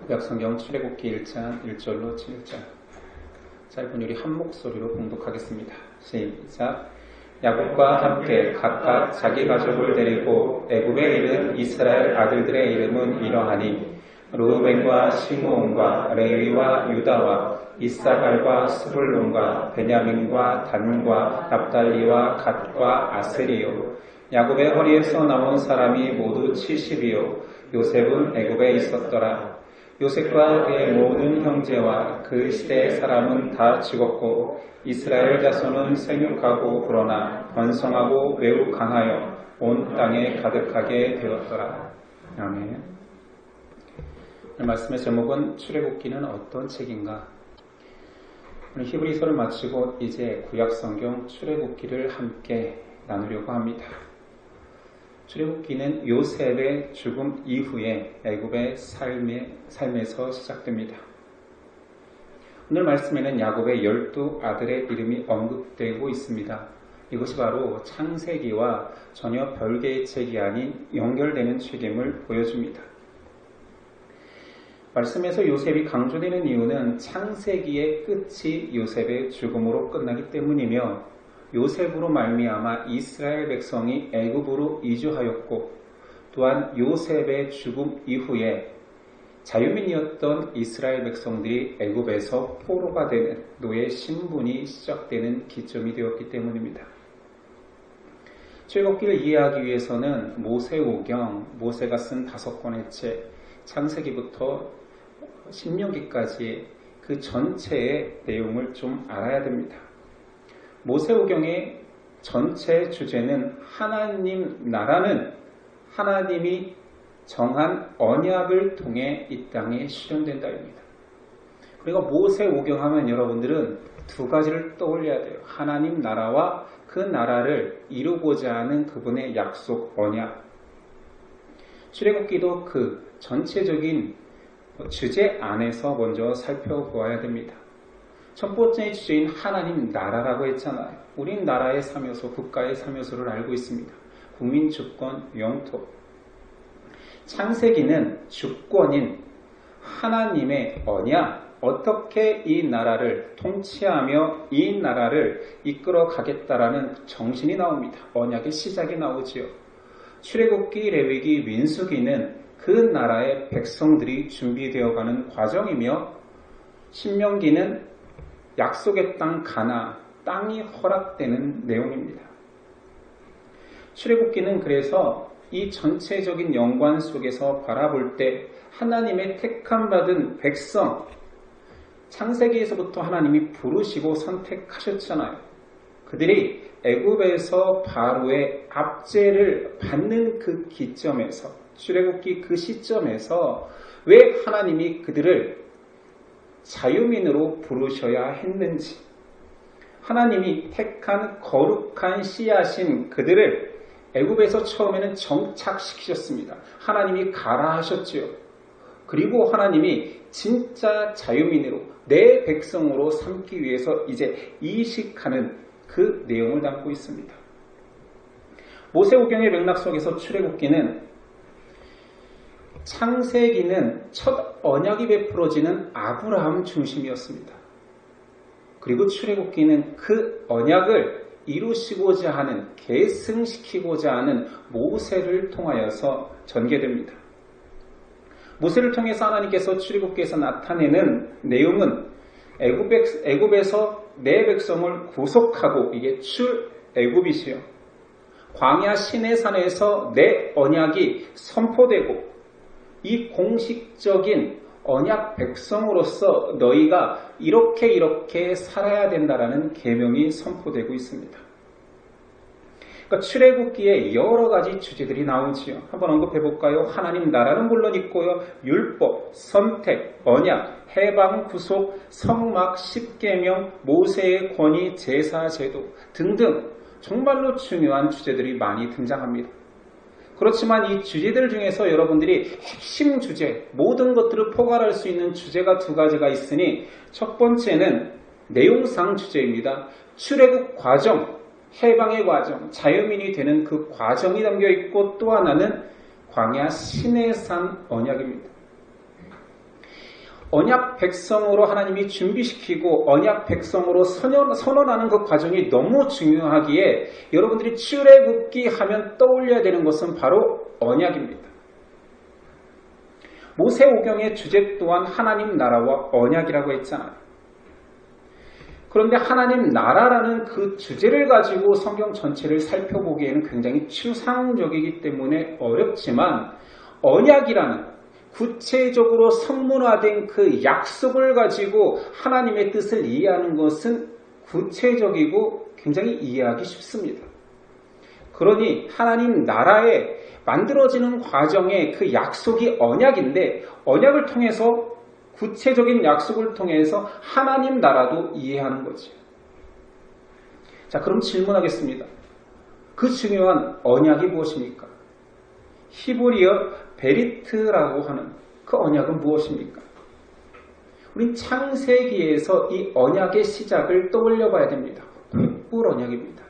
구약성경 출애굽기 1장 1절로 7절 짧은 요리 한 목소리로 봉독하겠습니다. 시작. 야곱과 함께 각각 자기 가족을 데리고 애굽에 이른 이스라엘 아들들의 이름은 이러하니 르우벤과 시므온과 레위와 유다와 이사갈과 스불론과 베냐민과 단과 납달리와 갓과 아세리요. 야곱의 허리에서 나온 사람이 모두 70이요. 요셉은 애굽에 있었더라. 요셉과 그의 모든 형제와 그 시대의 사람은 다 죽었고 이스라엘 자손은 생육하고 그러나 번성하고 매우 강하여 온 땅에 가득하게 되었더라. 아멘. 오늘 말씀의 제목은 출애굽기는 어떤 책인가? 오늘 히브리서를 마치고 이제 구약성경 출애굽기를 함께 나누려고 합니다. 출애굽기는 요셉의 죽음 이후에 애굽의 삶에서 시작됩니다. 오늘 말씀에는 야곱의 12 아들의 이름이 언급되고 있습니다. 이것이 바로 창세기와 전혀 별개의 책이 아닌 연결되는 책임을 보여줍니다. 말씀에서 요셉이 강조되는 이유는 창세기의 끝이 요셉의 죽음으로 끝나기 때문이며 요셉으로 말미암아 이스라엘 백성이 애굽으로 이주하였고 또한 요셉의 죽음 이후에 자유민이었던 이스라엘 백성들이 애굽에서 포로가 되는 노예 신분이 시작되는 기점이 되었기 때문입니다. 출애굽기를 이해하기 위해서는 모세오경, 모세가 쓴 5권의 책, 창세기부터 신명기까지의 그 전체의 내용을 좀 알아야 됩니다. 모세오경의 전체 주제는 하나님 나라는 하나님이 정한 언약을 통해 이 땅에 실현된다입니다. 그리고 모세오경 하면 여러분들은 두 가지를 떠올려야 돼요. 하나님 나라와 그 나라를 이루고자 하는 그분의 약속, 언약. 출애굽기도 그 전체적인 주제 안에서 먼저 살펴보아야 됩니다. 첫 번째 주제인 하나님 나라라고 했잖아요. 우린 나라에 살면서 국가에 살면서를 알고 있습니다. 국민 주권, 영토. 창세기는 주권인 하나님의 언약, 어떻게 이 나라를 통치하며 이 나라를 이끌어 가겠다라는 정신이 나옵니다. 언약의 시작이 나오지요. 출애굽기, 레위기, 민수기는 그 나라의 백성들이 준비되어가는 과정이며 신명기는 약속의 땅 가나안, 땅이 허락되는 내용입니다. 출애굽기는 그래서 이 전체적인 연관 속에서 바라볼 때 하나님의 택함 받은 백성, 창세기에서부터 하나님이 부르시고 선택하셨잖아요. 그들이 애굽에서 바로의 압제를 받는 그 기점에서, 출애굽기 그 시점에서 왜 하나님이 그들을 자유민으로 부르셔야 했는지, 하나님이 택한 거룩한 씨앗인 그들을 애굽에서 처음에는 정착시키셨습니다. 하나님이 가라 하셨지요. 그리고 하나님이 진짜 자유민으로 내 백성으로 삼기 위해서 이제 이식하는 그 내용을 담고 있습니다. 모세오경의 맥락 속에서 출애굽기는 창세기는 첫 언약이 베풀어지는 아브라함 중심이었습니다. 그리고 출애굽기는 그 언약을 이루시고자 하는, 계승시키고자 하는 모세를 통하여서 전개됩니다. 모세를 통해서 하나님께서 출애굽기에서 나타내는 내용은 애굽에서 내 백성을 구속하고, 이게 출애굽이시요, 광야 시내산에서 내 언약이 선포되고 이 공식적인 언약 백성으로서 너희가 이렇게 살아야 된다라는 계명이 선포되고 있습니다. 그러니까 출애굽기에 여러 가지 주제들이 나오지요. 한번 언급해 볼까요? 하나님 나라는 물론 있고요. 율법, 선택, 언약, 해방, 구속, 성막, 십계명, 모세의 권위, 제사, 제도 등등 정말로 중요한 주제들이 많이 등장합니다. 그렇지만 이 주제들 중에서 여러분들이 핵심 주제, 모든 것들을 포괄할 수 있는 주제가 두 가지가 있으니 첫 번째는 내용상 주제입니다. 출애굽 과정, 해방의 과정, 자유민이 되는 그 과정이 담겨 있고 또 하나는 광야 시내산 언약입니다. 언약 백성으로 하나님이 준비시키고 언약 백성으로 선언하는 그 과정이 너무 중요하기에 여러분들이 출애굽기 하면 떠올려야 되는 것은 바로 언약입니다. 모세오경의 주제 또한 하나님 나라와 언약이라고 했잖아요. 그런데 하나님 나라라는 그 주제를 가지고 성경 전체를 살펴보기에는 굉장히 추상적이기 때문에 어렵지만 언약이라는 구체적으로 성문화된 그 약속을 가지고 하나님의 뜻을 이해하는 것은 구체적이고 굉장히 이해하기 쉽습니다. 그러니 하나님 나라에 만들어지는 과정에 그 약속이 언약인데 언약을 통해서 구체적인 약속을 통해서 하나님 나라도 이해하는 거죠. 자, 그럼 질문하겠습니다. 그 중요한 언약이 무엇입니까? 히브리어 베리트라고 하는 그 언약은 무엇입니까? 우린 창세기에서 이 언약의 시작을 떠올려 봐야 됩니다. 횃불 언약입니다.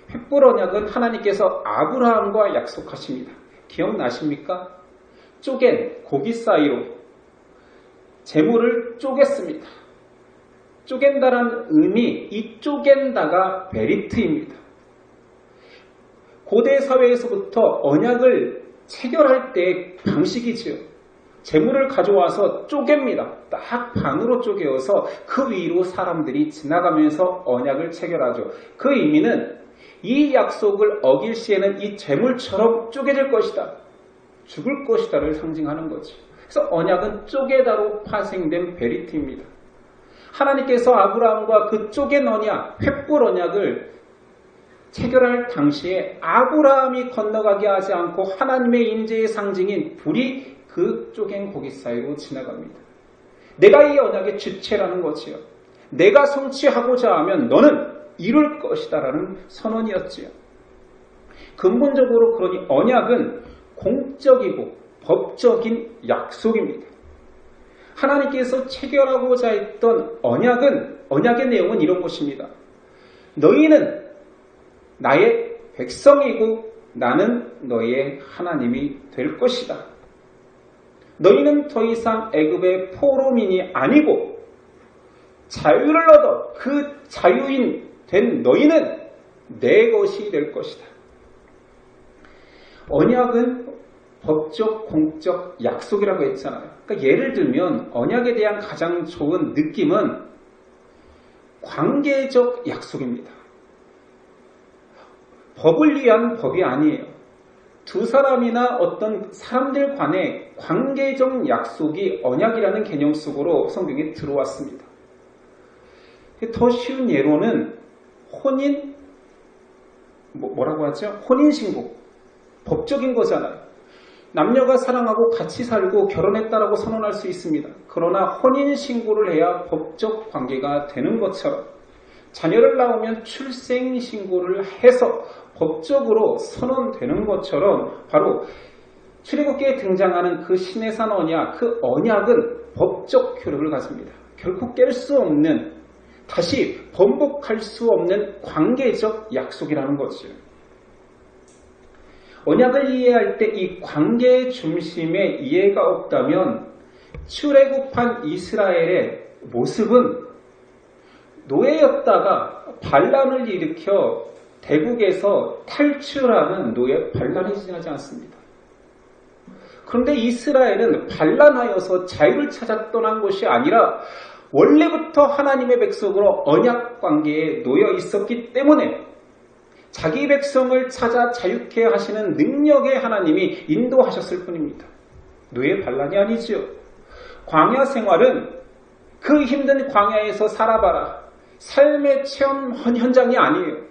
횃불 언약은 하나님께서 아브라함과 약속하십니다. 기억나십니까? 쪼갠 고기 사이로 재물을 쪼갰습니다. 쪼갠다라는 의미, 이 쪼갠다가 베리트입니다. 고대 사회에서부터 언약을 체결할 때 방식이지요. 재물을 가져와서 쪼갭니다. 딱 반으로 쪼개어서 그 위로 사람들이 지나가면서 언약을 체결하죠. 그 의미는 이 약속을 어길 시에는 이 재물처럼 쪼개질 것이다. 죽을 것이다를 상징하는 거죠. 그래서 언약은 쪼개다로 파생된 베리트입니다. 하나님께서 아브라함과 그 쪼갠 언약, 횃불 언약을 체결할 당시에 아브라함이 건너가게 하지 않고 하나님의 임재의 상징인 불이 그 쪼갠 고기 사이로 지나갑니다. 내가 이 언약의 주체라는 거지요. 내가 성취하고자 하면 너는 이룰 것이다 라는 선언이었지요. 근본적으로 그러니 언약은 공적이고 법적인 약속입니다. 하나님께서 체결하고자 했던 언약의 내용은 이런 것입니다. 너희는 나의 백성이고 나는 너희의 하나님이 될 것이다. 너희는 더 이상 애굽의 포로민이 아니고 자유를 얻어 그 자유인 된 너희는 내 것이 될 것이다. 언약은 법적, 공적 약속이라고 했잖아요. 그러니까 예를 들면 언약에 대한 가장 좋은 느낌은 관계적 약속입니다. 법을 위한 법이 아니에요. 두 사람이나 어떤 사람들 간의 관계적 약속이 언약이라는 개념 속으로 성경에 들어왔습니다. 더 쉬운 예로는 뭐라고 하죠? 혼인신고. 법적인 거잖아요. 남녀가 사랑하고 같이 살고 결혼했다라고 선언할 수 있습니다. 그러나 혼인신고를 해야 법적 관계가 되는 것처럼 자녀를 낳으면 출생신고를 해서 법적으로 선언되는 것처럼 바로 출애굽기에 등장하는 그 시내산 언약, 그 언약은 법적 효력을 가집니다. 결코 깰 수 없는, 다시 번복할 수 없는 관계적 약속이라는 거죠. 언약을 이해할 때 이 관계 중심의 이해가 없다면 출애굽한 이스라엘의 모습은 노예였다가 반란을 일으켜 대국에서 탈출하는 노예 반란이 지나지 않습니다. 그런데 이스라엘은 반란하여서 자유를 찾아 떠난 것이 아니라 원래부터 하나님의 백성으로 언약 관계에 놓여 있었기 때문에 자기 백성을 찾아 자유케 하시는 능력의 하나님이 인도하셨을 뿐입니다. 노예 반란이 아니죠. 광야 생활은 그 힘든 광야에서 살아봐라. 삶의 체험 현장이 아니에요.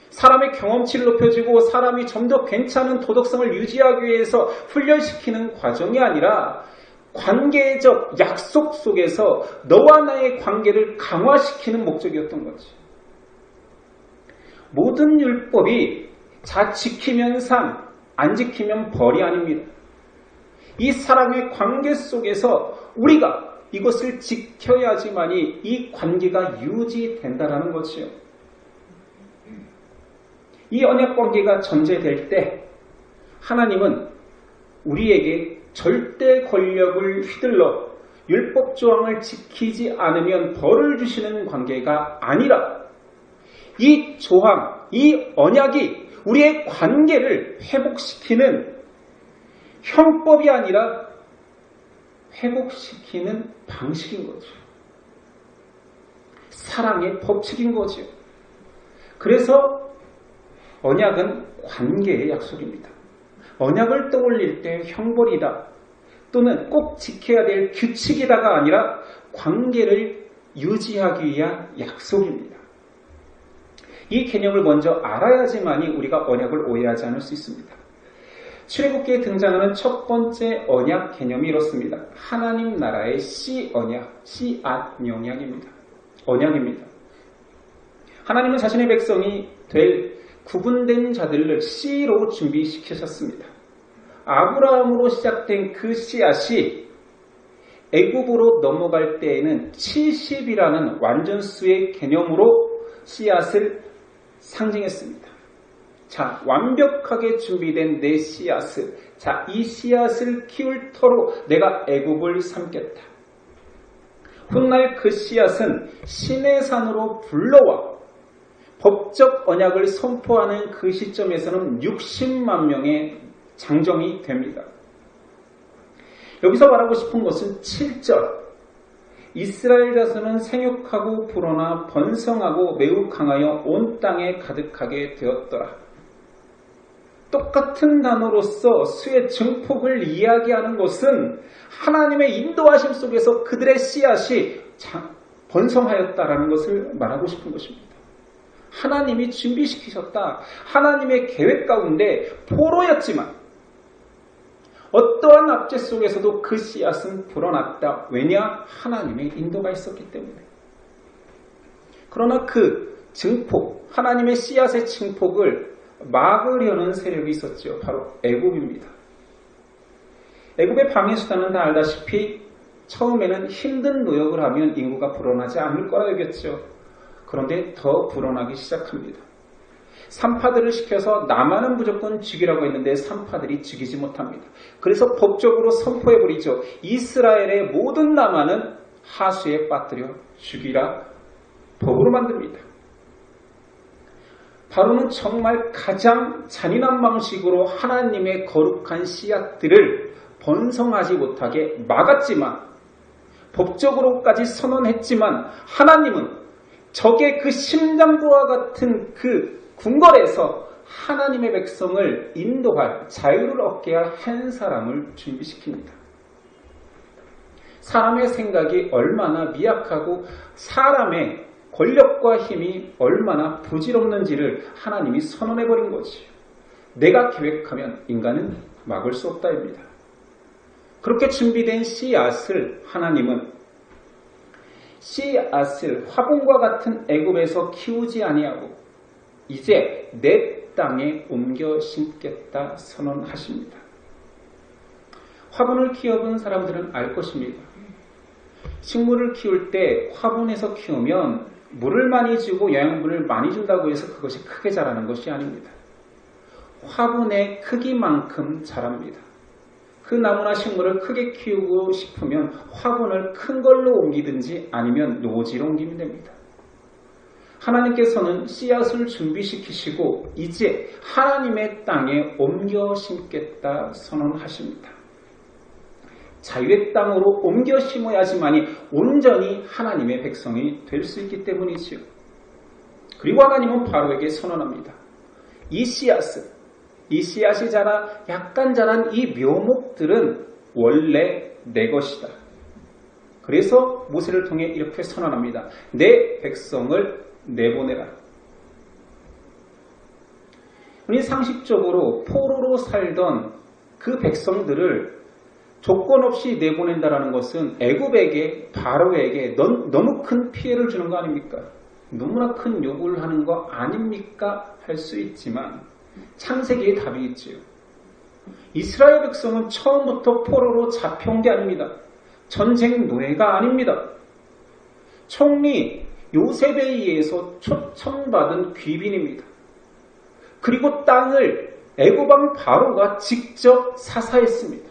사람의 경험치를 높여주고 사람이 좀 더 괜찮은 도덕성을 유지하기 위해서 훈련시키는 과정이 아니라 관계적 약속 속에서 너와 나의 관계를 강화시키는 목적이었던 거지. 모든 율법이 자 지키면 상, 안 지키면 벌이 아닙니다. 이 사랑의 관계 속에서 우리가 이것을 지켜야지만이 이 관계가 유지된다는 것이요. 이 언약 관계가 전제될 때 하나님은 우리에게 절대 권력을 휘둘러 율법 조항을 지키지 않으면 벌을 주시는 관계가 아니라 이 조항, 이 언약이 우리의 관계를 회복시키는 형법이 아니라 회복시키는 방식인 거죠. 사랑의 법칙인 거죠. 그래서 언약은 관계의 약속입니다. 언약을 떠올릴 때 형벌이다 또는 꼭 지켜야 될 규칙이다가 아니라 관계를 유지하기 위한 약속입니다. 이 개념을 먼저 알아야지만이 우리가 언약을 오해하지 않을 수 있습니다. 출애굽기에 등장하는 첫 번째 언약 개념이 이렇습니다. 하나님 나라의 씨 언약, 씨앗 영향입니다. 언약입니다. 하나님은 자신의 백성이 될 구분된 자들을 씨로 준비시키셨습니다. 아브라함으로 시작된 그 씨앗이 애굽으로 넘어갈 때에는 70이라는 완전수의 개념으로 씨앗을 상징했습니다. 자, 완벽하게 준비된 내 씨앗을, 자, 이 씨앗을 키울 터로 내가 애굽을 삼겠다. 훗날 그 씨앗은 시내산으로 불러와 법적 언약을 선포하는 그 시점에서는 60만 명의 장정이 됩니다. 여기서 말하고 싶은 것은 7절. 이스라엘 자손은 생육하고 불어나 번성하고 매우 강하여 온 땅에 가득하게 되었더라. 똑같은 단어로서 수의 증폭을 이야기하는 것은 하나님의 인도하심 속에서 그들의 씨앗이 번성하였다라는 것을 말하고 싶은 것입니다. 하나님이 준비시키셨다. 하나님의 계획 가운데 포로였지만 어떠한 압제 속에서도 그 씨앗은 불어났다. 왜냐? 하나님의 인도가 있었기 때문에. 그러나 그 증폭, 하나님의 씨앗의 증폭을 막으려는 세력이 있었죠. 바로 애굽입니다. 애굽의 방해수단은 다 알다시피 처음에는 힘든 노역을 하면 인구가 불어나지 않을 거라 여겼죠. 그런데 더 불어나기 시작합니다. 산파들을 시켜서 남한은 무조건 죽이라고 했는데 산파들이 죽이지 못합니다. 그래서 법적으로 선포해버리죠. 이스라엘의 모든 남한은 하수에 빠뜨려 죽이라 법으로 만듭니다. 바로는 정말 가장 잔인한 방식으로 하나님의 거룩한 씨앗들을 번성하지 못하게 막았지만 법적으로까지 선언했지만 하나님은 적의 그 심장부와 같은 그 궁궐에서 하나님의 백성을 인도할 자유를 얻게 할 한 사람을 준비시킵니다. 사람의 생각이 얼마나 미약하고 사람의 권력과 힘이 얼마나 부질없는지를 하나님이 선언해버린 거지요. 내가 계획하면 인간은 막을 수 없다입니다. 그렇게 준비된 씨앗을 하나님은 씨앗을 화분과 같은 애굽에서 키우지 아니하고 이제 내 땅에 옮겨 심겠다 선언하십니다. 화분을 키워본 사람들은 알 것입니다. 식물을 키울 때 화분에서 키우면 물을 많이 주고 영양분을 많이 준다고 해서 그것이 크게 자라는 것이 아닙니다. 화분의 크기만큼 자랍니다. 그 나무나 식물을 크게 키우고 싶으면 화분을 큰 걸로 옮기든지 아니면 노지로 옮기면 됩니다. 하나님께서는 씨앗을 준비시키시고 이제 하나님의 땅에 옮겨 심겠다 선언하십니다. 자유의 땅으로 옮겨 심어야지만이 온전히 하나님의 백성이 될 수 있기 때문이지요. 그리고 하나님은 바로에게 선언합니다. 이 씨앗이 자라 약간 자란 이 묘목들은 원래 내 것이다. 그래서 모세를 통해 이렇게 선언합니다. 내 백성을 내보내라. 우리 상식적으로 포로로 살던 그 백성들을 조건 없이 내보낸다라는 것은 애굽에게 바로에게 너무 큰 피해를 주는 거 아닙니까? 너무나 큰 요구를 하는 거 아닙니까? 할 수 있지만 창세기에 답이 있지요. 이스라엘 백성은 처음부터 포로로 잡혀온 게 아닙니다. 전쟁 노예가 아닙니다. 총리 요셉에 의해서 초청받은 귀빈입니다. 그리고 땅을 애굽왕 바로가 직접 사사했습니다.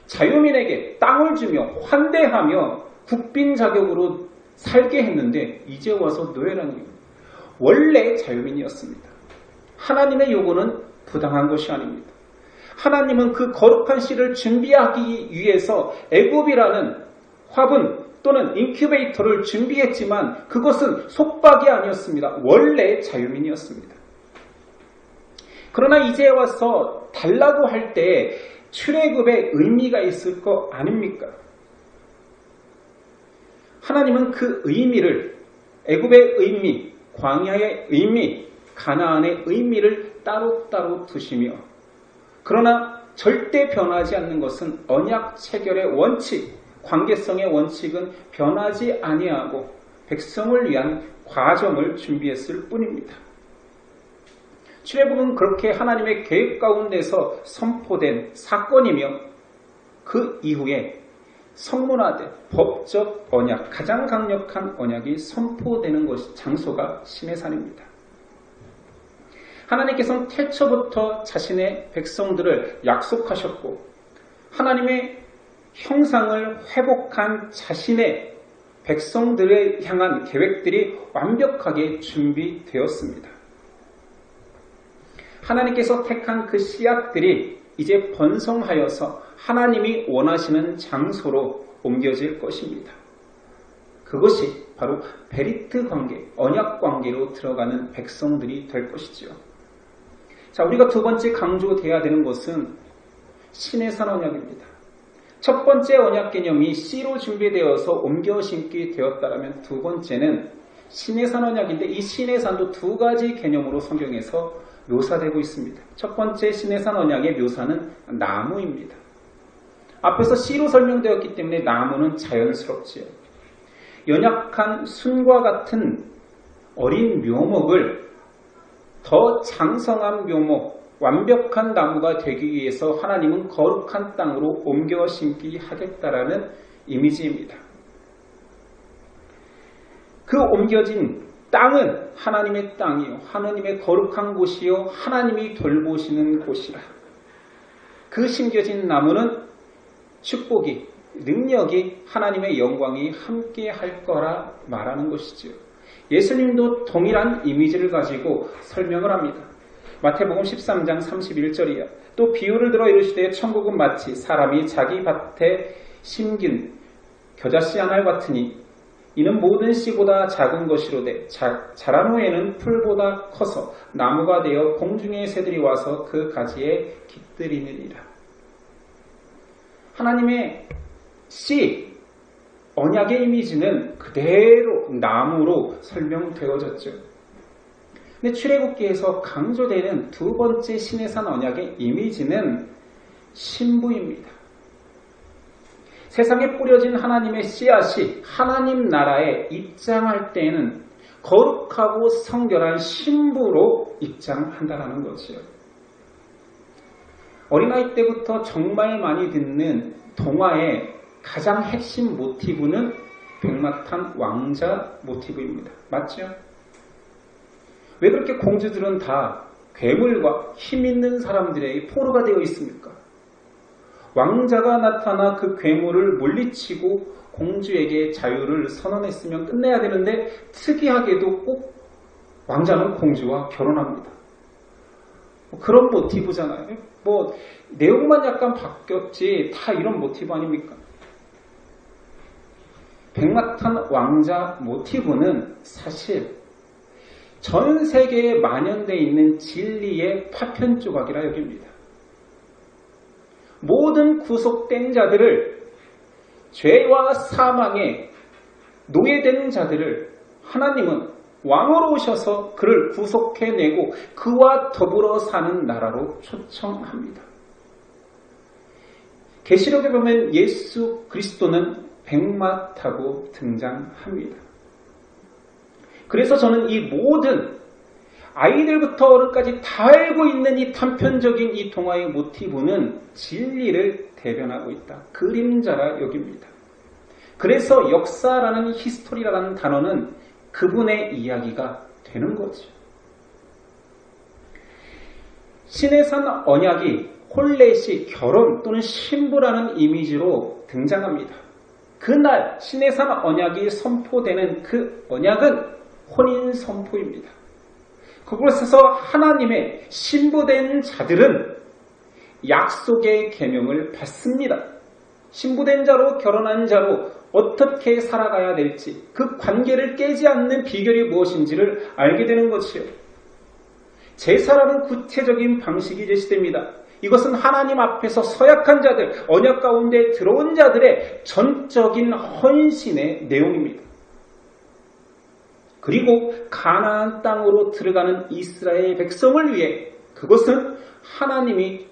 자유민에게 땅을 주며 환대하며 국빈 자격으로 살게 했는데 이제 와서 노예라니. 원래 자유민이었습니다. 하나님의 요구는 부당한 것이 아닙니다. 하나님은 그 거룩한 씨를 준비하기 위해서 애굽이라는 화분 또는 인큐베이터를 준비했지만 그것은 속박이 아니었습니다. 원래 자유민이었습니다. 그러나 이제 와서 달라고 할 때 출애굽의 의미가 있을 거 아닙니까? 하나님은 그 의미를 애굽의 의미, 광야의 의미, 가나안의 의미를 따로따로 두시며 그러나 절대 변하지 않는 것은 언약 체결의 원칙, 관계성의 원칙은 변하지 아니하고 백성을 위한 과정을 준비했을 뿐입니다. 출애굽은 그렇게 하나님의 계획 가운데서 선포된 사건이며 그 이후에 성문화된 법적 언약, 가장 강력한 언약이 선포되는 장소가 시내산입니다. 하나님께서는 태초부터 자신의 백성들을 약속하셨고 하나님의 형상을 회복한 자신의 백성들을 향한 계획들이 완벽하게 준비되었습니다. 하나님께서 택한 그 씨앗들이 이제 번성하여서 하나님이 원하시는 장소로 옮겨질 것입니다. 그것이 바로 베리트 관계, 언약 관계로 들어가는 백성들이 될 것이지요. 자, 우리가 두 번째 강조돼야 되는 것은 시내산 언약입니다. 첫 번째 언약 개념이 씨로 준비되어서 옮겨 심기 되었다면 두 번째는 시내산 언약인데 이 시내산도 두 가지 개념으로 성경에서 묘사되고 있습니다. 첫 번째 시내산 언약의 묘사는 나무입니다. 앞에서 씨로 설명되었기 때문에 나무는 자연스럽지요. 연약한 순과 같은 어린 묘목을 더 장성한 묘목, 완벽한 나무가 되기 위해서 하나님은 거룩한 땅으로 옮겨 심기 하겠다라는 이미지입니다. 그 옮겨진 땅은 하나님의 땅이요, 하나님의 거룩한 곳이요, 하나님이 돌보시는 곳이라. 그 심겨진 나무는 축복이, 능력이, 하나님의 영광이 함께 할 거라 말하는 것이지요. 예수님도 동일한 이미지를 가지고 설명을 합니다. 마태복음 13장 31절이야. 또 비유를 들어 이르시되 천국은 마치 사람이 자기 밭에 심긴 겨자씨 한 알 같으니 이는 모든 씨보다 작은 것이로되 자란 후에는 풀보다 커서 나무가 되어 공중의 새들이 와서 그 가지에 깃들이느니라. 하나님의 씨, 언약의 이미지는 그대로 나무로 설명되어졌죠. 근데 출애굽기에서 강조되는 두 번째 시내산 언약의 이미지는 신부입니다. 세상에 뿌려진 하나님의 씨앗이 하나님 나라에 입장할 때에는 거룩하고 성결한 신부로 입장한다는 거지요. 어린아이 때부터 정말 많이 듣는 동화의 가장 핵심 모티브는 백마탄 왕자 모티브입니다. 맞죠? 왜 그렇게 공주들은 다 괴물과 힘 있는 사람들에게 포로가 되어 있습니까? 왕자가 나타나 그 괴물을 물리치고 공주에게 자유를 선언했으면 끝내야 되는데 특이하게도 꼭 왕자는 공주와 결혼합니다. 그런 모티브잖아요. 내용만 약간 바뀌었지 다 이런 모티브 아닙니까? 백마탄 왕자 모티브는 사실 전 세계에 만연되어 있는 진리의 파편 조각이라 여깁니다. 모든 구속된 자들을, 죄와 사망에 노예된 자들을 하나님은 왕으로 오셔서 그를 구속해내고 그와 더불어 사는 나라로 초청합니다. 계시록에 보면 예수 그리스도는 백마 타고 등장합니다. 그래서 저는 이 모든 아이들부터 어른까지 다 알고 있는 이 단편적인 이 동화의 모티브는 진리를 대변하고 있다. 그림자라 여깁니다. 그래서 역사라는 히스토리라는 단어는 그분의 이야기가 되는 거죠. 시내산 언약이 홀렛이 결혼 또는 신부라는 이미지로 등장합니다. 그날 시내산 언약이 선포되는 그 언약은 혼인 선포입니다. 그곳에서 하나님의 신부된 자들은 약속의 계명을 받습니다. 신부된 자로 결혼한 자로 어떻게 살아가야 될지, 그 관계를 깨지 않는 비결이 무엇인지를 알게 되는 것이요. 제사라는 구체적인 방식이 제시됩니다. 이것은 하나님 앞에서 서약한 자들, 언약 가운데 들어온 자들의 전적인 헌신의 내용입니다. 그리고 가나안 땅으로 들어가는 이스라엘 백성을 위해 그것은 하나님이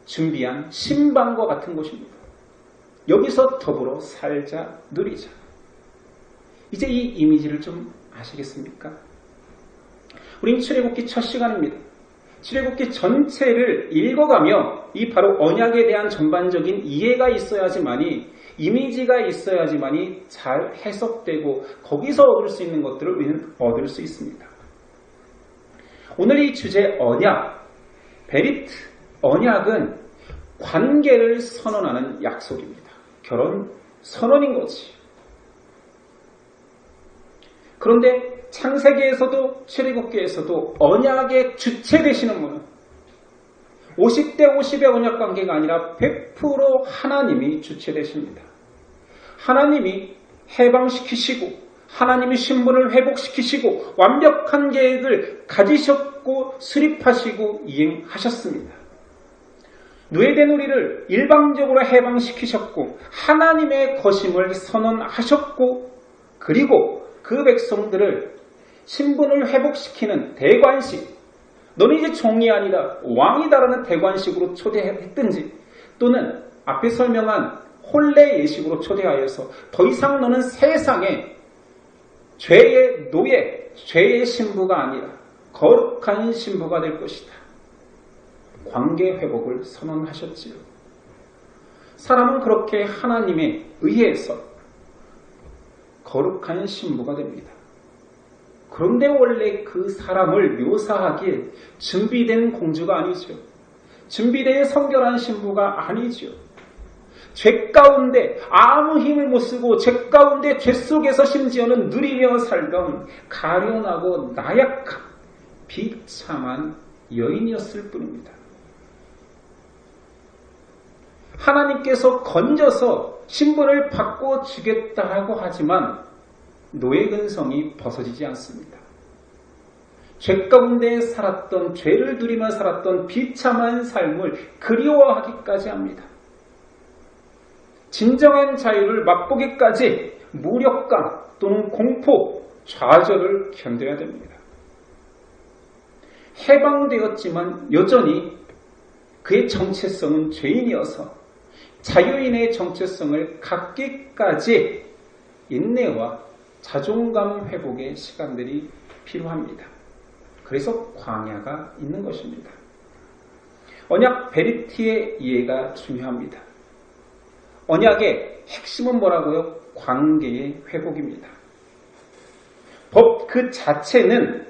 준비한 신방과 같은 곳입니다. 여기서 더불어 살자, 누리자. 이제 이 이미지를 좀 아시겠습니까? 우린 출애굽기 첫 시간입니다. 출애굽기 전체를 읽어가며 이 바로 언약에 대한 전반적인 이해가 있어야지만이, 이미지가 있어야지만이 잘 해석되고 거기서 얻을 수 있는 것들을 우리는 얻을 수 있습니다. 오늘 이 주제 언약, 베리트, 언약은 관계를 선언하는 약속입니다. 결혼 선언인 거지. 그런데 창세기에서도 출애굽기에서도 언약의 주체 되시는 분은 50대 50의 언약 관계가 아니라 100% 하나님이 주체 되십니다. 하나님이 해방시키시고 하나님이 신분을 회복시키시고 완벽한 계획을 가지셨고 수립하시고 이행하셨습니다. 노예된 우리를 일방적으로 해방시키셨고 하나님의 거심을 선언하셨고 그리고 그 백성들을 신분을 회복시키는 대관식, 너는 이제 종이 아니다 왕이다라는 대관식으로 초대했든지 또는 앞에 설명한 혼례 예식으로 초대하여서 더 이상 너는 세상에 죄의 노예, 죄의 신부가 아니라 거룩한 신부가 될 것이다. 관계 회복을 선언하셨지요. 사람은 그렇게 하나님에 의해서 거룩한 신부가 됩니다. 그런데 원래 그 사람을 묘사하기에 준비된 공주가 아니죠. 준비된 성결한 신부가 아니죠. 죄 가운데 아무 힘을 못 쓰고 죄 가운데 죄 속에서 심지어는 누리며 살던 가련하고 나약한 비참한 여인이었을 뿐입니다. 하나님께서 건져서 신분을 바꿔주겠다고 하지만 노예 근성이 벗어지지 않습니다. 죄 가운데 살았던, 죄를 누리며 살았던 비참한 삶을 그리워하기까지 합니다. 진정한 자유를 맛보기까지 무력감 또는 공포, 좌절을 견뎌야 됩니다. 해방되었지만 여전히 그의 정체성은 죄인이어서 자유인의 정체성을 갖기까지 인내와 자존감 회복의 시간들이 필요합니다. 그래서 광야가 있는 것입니다. 언약 베리티의 이해가 중요합니다. 언약의 핵심은 뭐라고요? 관계의 회복입니다. 법 그 자체는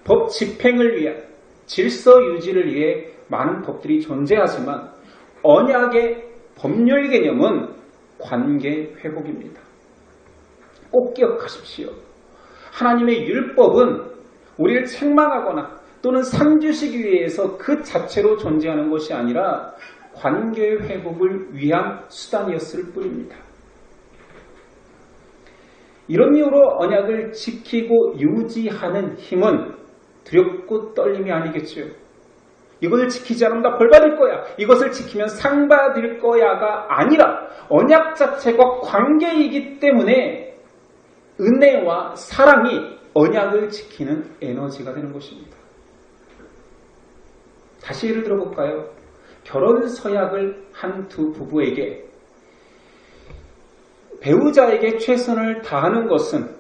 법 집행을 위한 질서 유지를 위해 많은 법들이 존재하지만 언약의 법률 개념은 관계 회복입니다. 꼭 기억하십시오. 하나님의 율법은 우리를 책망하거나 또는 상 주시기 위해서 그 자체로 존재하는 것이 아니라 관계 회복을 위한 수단이었을 뿐입니다. 이런 이유로 언약을 지키고 유지하는 힘은 두렵고 떨림이 아니겠죠. 이것을 지키지 않으면 나 벌 받을 거야. 이것을 지키면 상 받을 거야가 아니라 언약 자체가 관계이기 때문에 은혜와 사랑이 언약을 지키는 에너지가 되는 것입니다. 다시 예를 들어볼까요? 결혼 서약을 한 두 부부에게 배우자에게 최선을 다하는 것은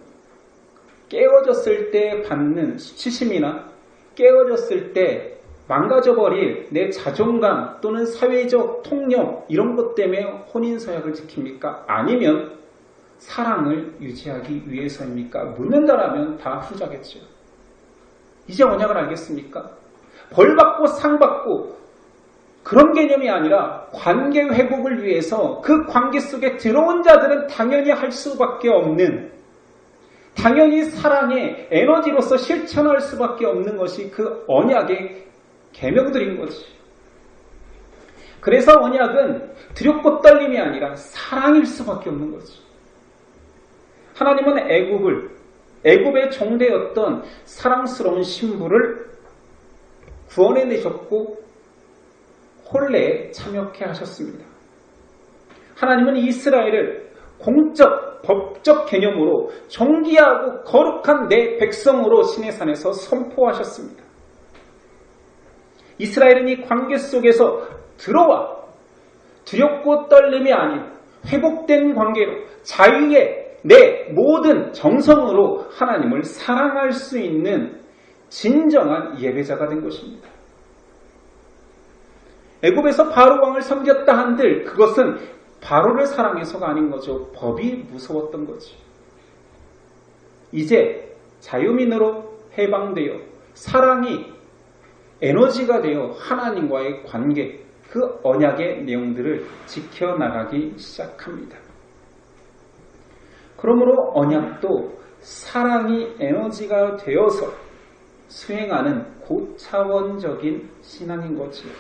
깨어졌을 때 받는 수치심이나 깨어졌을 때 망가져버릴 내 자존감 또는 사회적 통념 이런 것 때문에 혼인서약을 지킵니까? 아니면 사랑을 유지하기 위해서입니까? 묻는다라면 다 후자겠죠. 이제 언약을 알겠습니까? 벌받고 상받고 그런 개념이 아니라 관계 회복을 위해서 그 관계 속에 들어온 자들은 당연히 할 수밖에 없는, 당연히 사랑의 에너지로서 실천할 수밖에 없는 것이 그 언약의 계명들인 거지. 그래서 언약은 두렵고 떨림이 아니라 사랑일 수밖에 없는 거지. 하나님은 애굽의 종되었던 사랑스러운 신부를 구원해내셨고 혼례에 참여케 하셨습니다. 하나님은 이스라엘을 공적, 법적 개념으로 존귀하고 거룩한 내 백성으로 시내산에서 선포하셨습니다. 이스라엘은 이 관계 속에서 들어와 두렵고 떨림이 아닌 회복된 관계로 자유의 내 모든 정성으로 하나님을 사랑할 수 있는 진정한 예배자가 된 것입니다. 애굽에서 바로 왕을 섬겼다 한들 그것은 바로를 사랑해서가 아닌 거죠. 법이 무서웠던 거지. 이제 자유민으로 해방되어 사랑이 에너지가 되어 하나님과의 관계, 그 언약의 내용들을 지켜나가기 시작합니다. 그러므로 언약도 사랑이 에너지가 되어서 수행하는 고차원적인 신앙인 거지요.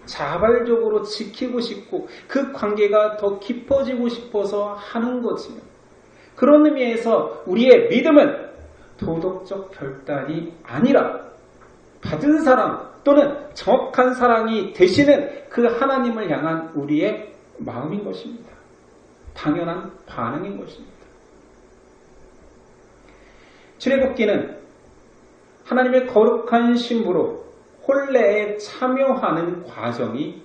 자발적으로 지키고 싶고 그 관계가 더 깊어지고 싶어서 하는 거지요. 그런 의미에서 우리의 믿음은 도덕적 결단이 아니라 받은 사랑 또는 정확한 사랑이 되시는 그 하나님을 향한 우리의 마음인 것입니다. 당연한 반응인 것입니다. 출애굽기는 하나님의 거룩한 신부로 혼례에 참여하는 과정이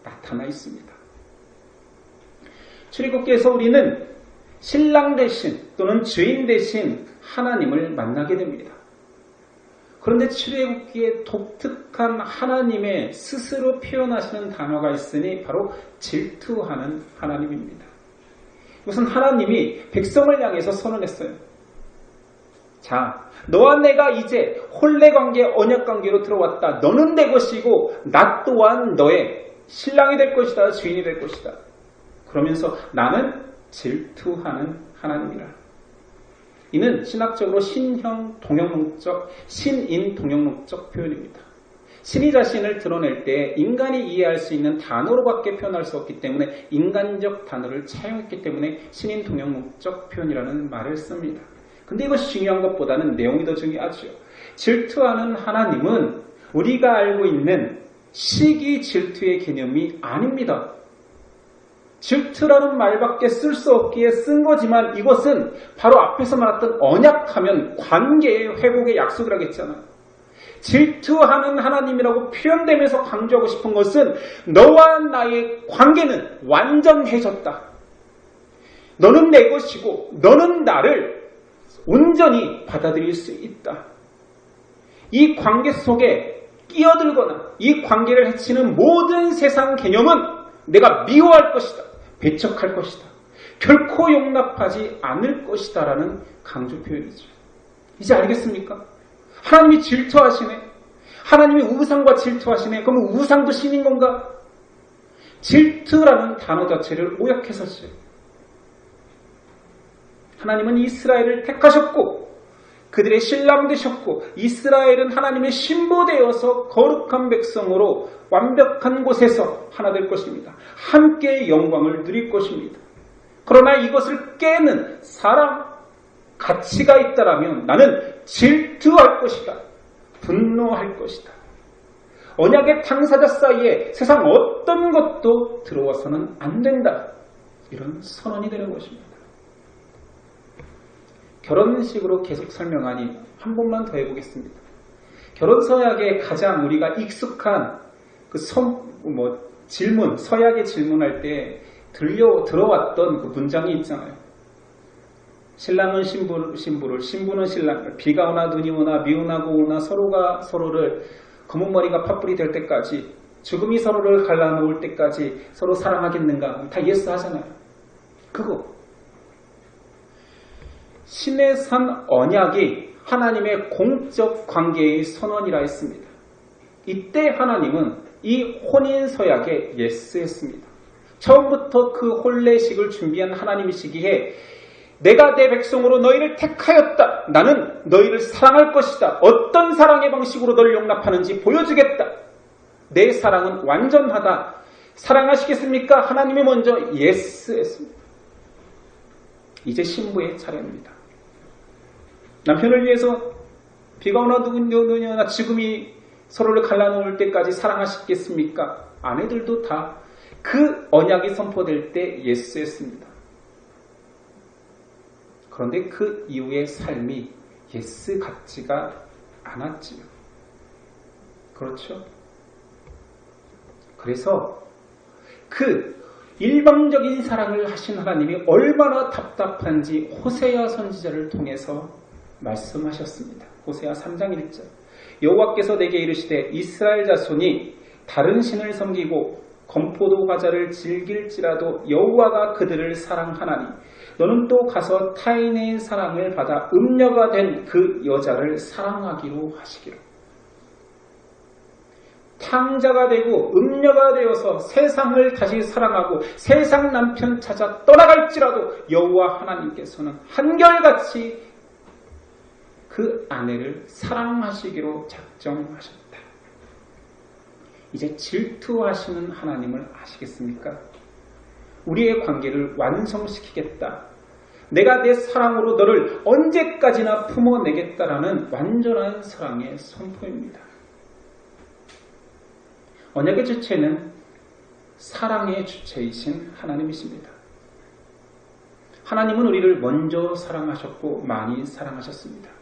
나타나 있습니다. 출애굽기에서 우리는 신랑 대신 또는 주인 대신 하나님을 만나게 됩니다. 그런데 출애굽기에 독특한 하나님의 스스로 표현하시는 단어가 있으니 바로 질투하는 하나님입니다. 이것은 하나님이 백성을 향해서 선언했어요. 자, 너와 내가 이제 혼례 관계, 언약 관계로 들어왔다. 너는 내 것이고 나 또한 너의 신랑이 될 것이다. 주인이 될 것이다. 그러면서 나는 질투하는 하나님이라. 이는 신학적으로 신형 동형문적, 신인 동형문적 표현입니다. 신이 자신을 드러낼 때 인간이 이해할 수 있는 단어로밖에 표현할 수 없기 때문에 인간적 단어를 차용했기 때문에 신인 동형문적 표현이라는 말을 씁니다. 근데 이것이 중요한 것보다는 내용이 더 중요하죠. 질투하는 하나님은 우리가 알고 있는 시기 질투의 개념이 아닙니다. 질투라는 말밖에 쓸 수 없기에 쓴 거지만 이것은 바로 앞에서 말했던 언약하면 관계의 회복의 약속을 하겠잖아요. 질투하는 하나님이라고 표현되면서 강조하고 싶은 것은 너와 나의 관계는 완전해졌다. 너는 내 것이고 너는 나를 온전히 받아들일 수 있다. 이 관계 속에 끼어들거나 이 관계를 해치는 모든 세상 개념은 내가 미워할 것이다. 배척할 것이다. 결코 용납하지 않을 것이다 라는 강조 표현이죠. 이제 알겠습니까? 하나님이 질투하시네. 하나님이 우상과 질투하시네. 그럼 우상도 신인 건가? 질투라는 단어 자체를 오역해서죠. 하나님은 이스라엘을 택하셨고 그들의 신랑 되셨고 이스라엘은 하나님의 신부되어서 거룩한 백성으로 완벽한 곳에서 하나 될 것입니다. 함께 영광을 누릴 것입니다. 그러나 이것을 깨는 사랑, 가치가 있다라면 나는 질투할 것이다. 분노할 것이다. 언약의 당사자 사이에 세상 어떤 것도 들어와서는 안 된다. 이런 선언이 되는 것입니다. 결혼식으로 계속 설명하니 한 번만 더 해보겠습니다. 결혼 서약에 가장 우리가 익숙한 그 질문, 서약에 질문할 때 들어왔던 그 문장이 있잖아요. 신랑은 신부를, 신부는 신랑을, 비가 오나 눈이 오나 미운하고 오나 서로가 서로를 검은 머리가 팥불이 될 때까지 죽음이 서로를 갈라놓을 때까지 서로 사랑하겠는가? 다 예스 하잖아요. 그거. 시내산 언약이 하나님의 공적 관계의 선언이라 했습니다. 이때 하나님은 이 혼인서약에 예스했습니다. 처음부터 그 혼례식을 준비한 하나님이시기에 내가 내 백성으로 너희를 택하였다. 나는 너희를 사랑할 것이다. 어떤 사랑의 방식으로 너를 용납하는지 보여주겠다. 내 사랑은 완전하다. 사랑하시겠습니까? 하나님이 먼저 예스했습니다. 이제 신부의 차례입니다. 남편을 위해서 비가 오나 누구나 지금이 서로를 갈라놓을 때까지 사랑하시겠습니까? 아내들도 다 그 언약이 선포될 때 예스했습니다. 그런데 그 이후의 삶이 예스 같지가 않았지요. 그렇죠? 그래서 그 일방적인 사랑을 하신 하나님이 얼마나 답답한지 호세아 선지자를 통해서 말씀하셨습니다. 호세아 3장 1절. 여호와께서 내게 이르시되 이스라엘 자손이 다른 신을 섬기고 건포도 과자를 즐길지라도 여호와가 그들을 사랑하나니 너는 또 가서 타인의 사랑을 받아 음녀가 된 그 여자를 사랑하기로 하시기로. 탕자가 되고 음녀가 되어서 세상을 다시 사랑하고 세상 남편 찾아 떠나갈지라도 여호와 하나님께서는 한결같이 그 아내를 사랑하시기로 작정하셨다. 이제 질투하시는 하나님을 아시겠습니까? 우리의 관계를 완성시키겠다. 내가 내 사랑으로 너를 언제까지나 품어내겠다라는 완전한 사랑의 선포입니다. 언약의 주체는 사랑의 주체이신 하나님이십니다. 하나님은 우리를 먼저 사랑하셨고 많이 사랑하셨습니다.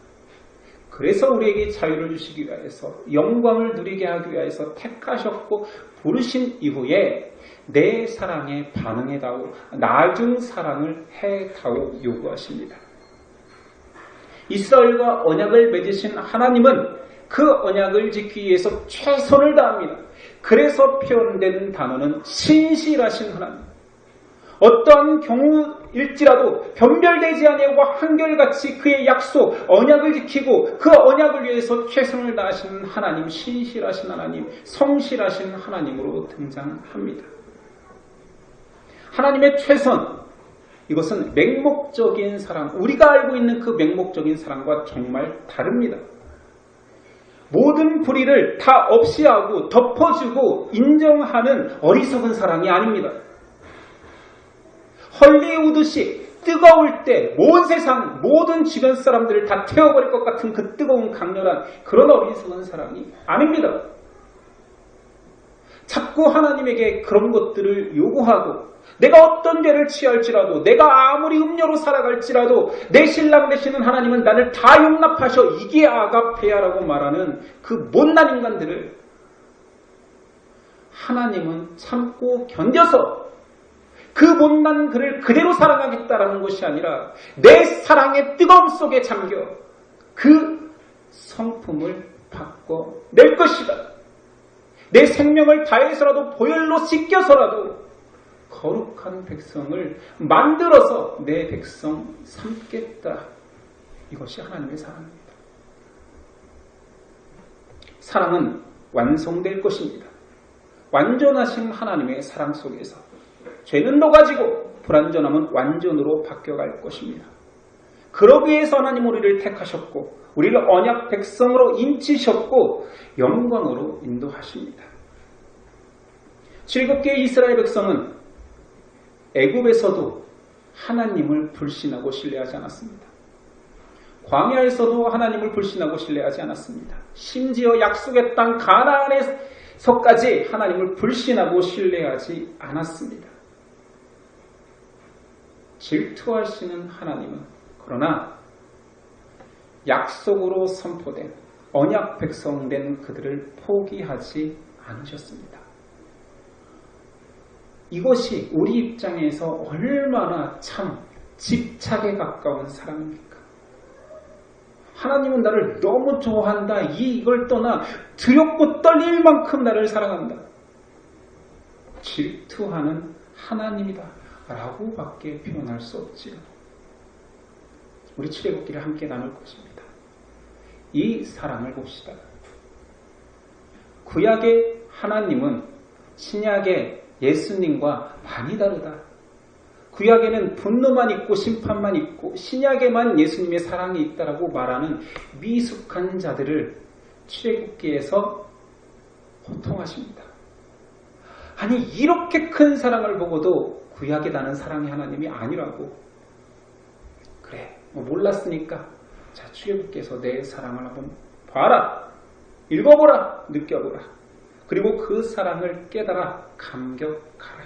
그래서 우리에게 자유를 주시기 위해서 영광을 누리게 하기 위해서 택하셨고 부르신 이후에 내 사랑에 반응해다오, 나중 사랑을 해다오 요구하십니다. 이스라엘과 언약을 맺으신 하나님은 그 언약을 지키기 위해서 최선을 다합니다. 그래서 표현되는 단어는 신실하신 하나님. 어떠한 경우일지라도 변별되지 아니하고 한결같이 그의 약속, 언약을 지키고 그 언약을 위해서 최선을 다하시는 하나님, 신실하신 하나님, 성실하신 하나님으로 등장합니다. 하나님의 최선, 이것은 맹목적인 사랑, 우리가 알고 있는 그 맹목적인 사랑과 정말 다릅니다. 모든 불의를 다 없이하고 덮어주고 인정하는 어리석은 사랑이 아닙니다. 헐리우드식 뜨거울 때 온 세상 모든 주변 사람들을 다 태워버릴 것 같은 그 뜨거운 강렬한 그런 어리석은 사랑이 아닙니다. 자꾸 하나님에게 그런 것들을 요구하고 내가 어떤 죄를 취할지라도 내가 아무리 음녀로 살아갈지라도 내 신랑 되시는 하나님은 나를 다 용납하셔 이게 아가페아라고 말하는 그 못난 인간들을 하나님은 참고 견뎌서 그 못난 그를 그대로 사랑하겠다라는 것이 아니라 내 사랑의 뜨거움 속에 잠겨 그 성품을 바꿔낼 것이다. 내 생명을 다해서라도 보혈로 씻겨서라도 거룩한 백성을 만들어서 내 백성 삼겠다. 이것이 하나님의 사랑입니다. 사랑은 완성될 것입니다. 완전하신 하나님의 사랑 속에서 죄는 녹아지고 불완전함은 완전으로 바뀌어갈 것입니다. 그러기 위해서 하나님 우리를 택하셨고 우리를 언약 백성으로 인치셨고 영광으로 인도하십니다. 7개의 이스라엘 백성은 애굽에서도 하나님을 불신하고 신뢰하지 않았습니다. 광야에서도 하나님을 불신하고 신뢰하지 않았습니다. 심지어 약속의 땅 가나안에서까지 하나님을 불신하고 신뢰하지 않았습니다. 질투하시는 하나님은 그러나 약속으로 선포된 언약 백성된 그들을 포기하지 않으셨습니다. 이것이 우리 입장에서 얼마나 참 집착에 가까운 사랑입니까? 하나님은 나를 너무 좋아한다. 이걸 떠나 두렵고 떨릴 만큼 나를 사랑한다. 질투하는 하나님이다. 라고밖에 표현할 수 없지요. 우리 출애굽기를 함께 나눌 것입니다. 이 사랑을 봅시다. 구약의 하나님은 신약의 예수님과 많이 다르다. 구약에는 분노만 있고 심판만 있고 신약에만 예수님의 사랑이 있다라고 말하는 미숙한 자들을 출애굽기에서 호통하십니다. 아니 이렇게 큰 사랑을 보고도 구약에 나는 사랑의 하나님이 아니라고. 그래 몰랐으니까 자 출애굽기에서 내 사랑을 한번 봐라. 읽어보라. 느껴보라. 그리고 그 사랑을 깨달아 감격하라.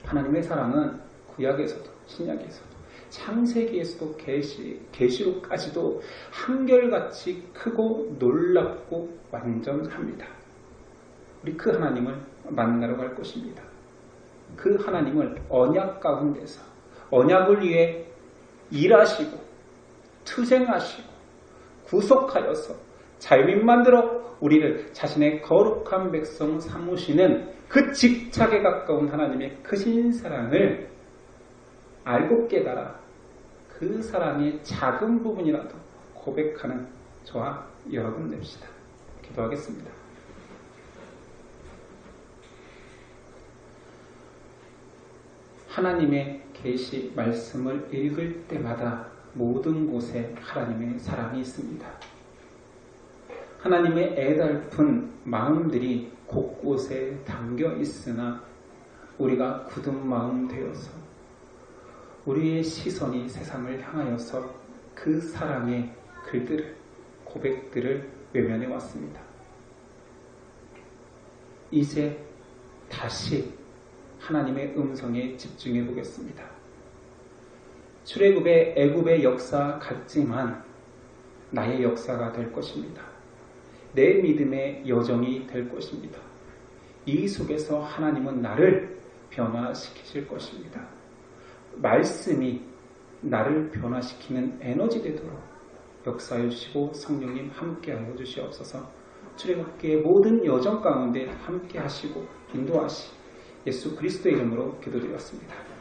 하나님의 사랑은 구약에서도 신약에서도 창세기에서도 계시록까지도 한결같이 크고 놀랍고 완전합니다. 우리 그 하나님을 만나러 갈 것입니다. 그 하나님을 언약 가운데서 언약을 위해 일하시고 투쟁하시고 구속하여서 자유민 만들어 우리를 자신의 거룩한 백성 삼으시는 그 집착에 가까운 하나님의 크신 사랑을 알고 깨달아 그 사랑의 작은 부분이라도 고백하는 저와 여러분 됩시다. 기도하겠습니다. 하나님의 계시 말씀을 읽을 때마다 모든 곳에 하나님의 사랑이 있습니다. 하나님의 애달픈 마음들이 곳곳에 담겨 있으나 우리가 굳은 마음 되어서 우리의 시선이 세상을 향하여서 그 사랑의 글들을 고백들을 외면해 왔습니다. 이제 다시 하나님의 음성에 집중해 보겠습니다. 출애굽의 애굽의 역사 같지만 나의 역사가 될 것입니다. 내 믿음의 여정이 될 것입니다. 이 속에서 하나님은 나를 변화시키실 것입니다. 말씀이 나를 변화시키는 에너지 되도록 역사해 주시고 성령님 함께하여 주시옵소서. 출애굽기의 모든 여정 가운데 함께 하시고 인도하시 예수 그리스도의 이름으로 기도드렸습니다.